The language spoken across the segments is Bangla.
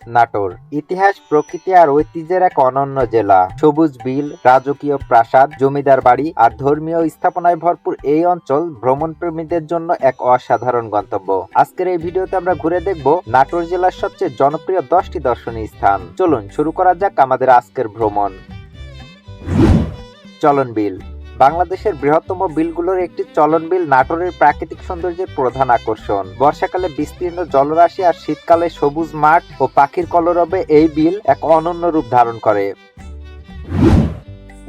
নাটোর ইতিহাস, প্রকৃতি আর ঐতিহ্যের এক অনন্য জেলা। সবুজ বিল, রাজকীয় প্রাসাদ, জমিদার বাড়ি আর ধর্মীয় স্থাপনায় ভরপুর এই অঞ্চল ভ্রমণ প্রেমীদের জন্য এক অসাধারণ গন্তব্য। আজকের এই ভিডিওতে আমরা ঘুরে দেখব নাটোর জেলার সবচেয়ে জনপ্রিয় 10টি দর্শনীয় স্থান। চলুন শুরু করা যাক আমাদের আজকের ভ্রমণ। চলন বিল বাংলাদেশের বৃহত্তম বিলগুলোর একটি চলন বিল নাটোরের প্রাকৃতিক সৌন্দর্যের প্রধান আকর্ষণ। বর্ষাকালে বিস্তীর্ণ জলরাশি আর শীতকালে সবুজ মাঠ ও পাখির কলরবে এই বিল এক অনন্য রূপ ধারণ করে।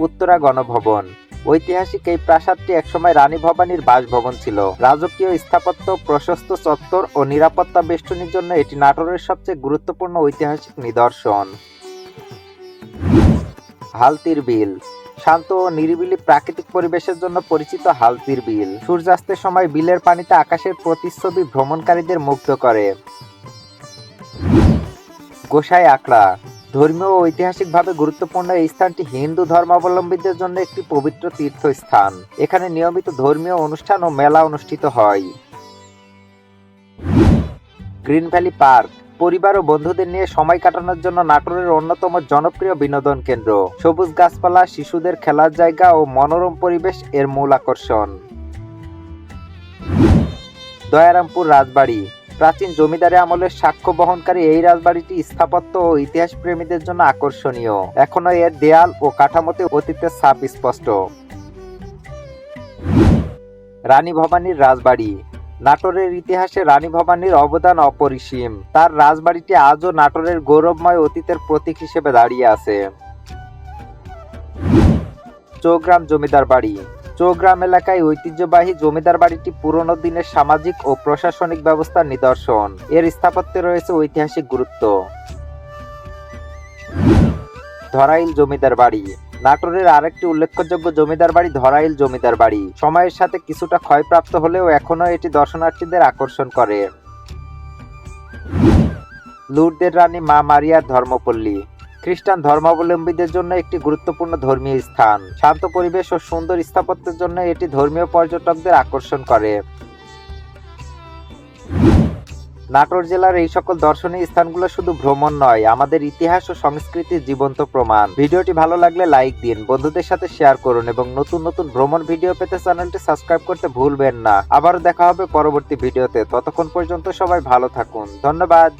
উত্তরা গণভবন ঐতিহাসিক এই প্রাসাদটি একসময় রানী ভবানীর বাসভবন ছিল। রাজকীয় স্থাপত্য, প্রশস্ত চত্বর ও নিরাপত্তা বেষ্টনীর জন্য এটি নাটোরের সবচেয়ে গুরুত্বপূর্ণ ঐতিহাসিক নিদর্শন। হালতির বিল শান্ত ও নিরিবিলি প্রাকৃতিক পরিবেশের জন্য পরিচিত হালতির বিল। সূর্যাস্তের সময় বিলের পানিতে আকাশের প্রতিচ্ছবি ভ্রমণকারীদের মুগ্ধ করে। গোসাই আখড়া ধর্মীয় ও ঐতিহাসিকভাবে গুরুত্বপূর্ণ এই স্থানটি হিন্দু ধর্মাবলম্বীদের জন্য একটি পবিত্র তীর্থস্থান। এখানে নিয়মিত ধর্মীয় অনুষ্ঠান ও মেলা অনুষ্ঠিত হয়। গ্রিন ভ্যালি পার্ক পরিবার ও বন্ধুদের নিয়ে সময় কাটানোর জন্য নাটোরের অন্যতম জনপ্রিয় বিনোদন কেন্দ্র। সবুজ গাছপালা, শিশুদের খেলার জায়গা ও মনোরম পরিবেশ এর মূল আকর্ষণ। দয়ারামপুর রাজবাড়ি প্রাচীন জমিদারি আমলের সাক্ষ্য বহনকারী এই রাজবাড়িটি স্থাপত্য ও ইতিহাস প্রেমীদের জন্য আকর্ষণীয়। এখনো এর দেয়াল ও কাঠামোতে অতীতের ছাপ স্পষ্ট। রানী ভবানীর রাজবাড়ি নাটোরের ইতিহাসে রানী ভবানীর অবদান অপরিসীম। তার রাজবাড়িটি আজও নাটোরের গৌরবময় অতীতের প্রতীক হিসেবে দাঁড়িয়ে আছে। চৌগ্রাম জমিদার বাড়ি চৌগ্রাম এলাকায় ঐতিহ্যবাহী জমিদার বাড়িটি পুরনো দিনের সামাজিক ও প্রশাসনিক ব্যবস্থার নিদর্শন। এর স্থাপত্যে রয়েছে ঐতিহাসিক গুরুত্ব। ধরাইল জমিদার বাড়ি নাটোরের আরেকটি উল্লেখযোগ্য জমিদার বাড়ি ধরাইল জমিদার বাড়ি। সময়ের সাথে কিছুটা ক্ষয়প্রাপ্ত হলেও এখনো এটি দর্শনার্থীদের আকর্ষণ করে। লুরদের রানী মা মারিয়ার ধর্মপল্লী খ্রিস্টান ধর্মাবলম্বীদের জন্য একটি গুরুত্বপূর্ণ ধর্মীয় স্থান। শান্ত পরিবেশ ও সুন্দর স্থাপত্যের জন্য এটি ধর্মীয় পর্যটকদের আকর্ষণ করে। নাটোর জেলার এই সকল দর্শনীয় স্থানগুলো শুধু ভ্রমণ নয়, আমাদের ইতিহাস ও সংস্কৃতির জীবন্ত প্রমাণ। ভিডিওটি ভালো লাগলে লাইক দিন, বন্ধুদের সাথে শেয়ার করুন এবং নতুন নতুন ভ্রমণ ভিডিও পেতে চ্যানেলটি সাবস্ক্রাইব করতে ভুলবেন না। আবারও দেখা হবে পরবর্তী ভিডিওতে। ততক্ষণ পর্যন্ত সবাই ভালো থাকুন। ধন্যবাদ।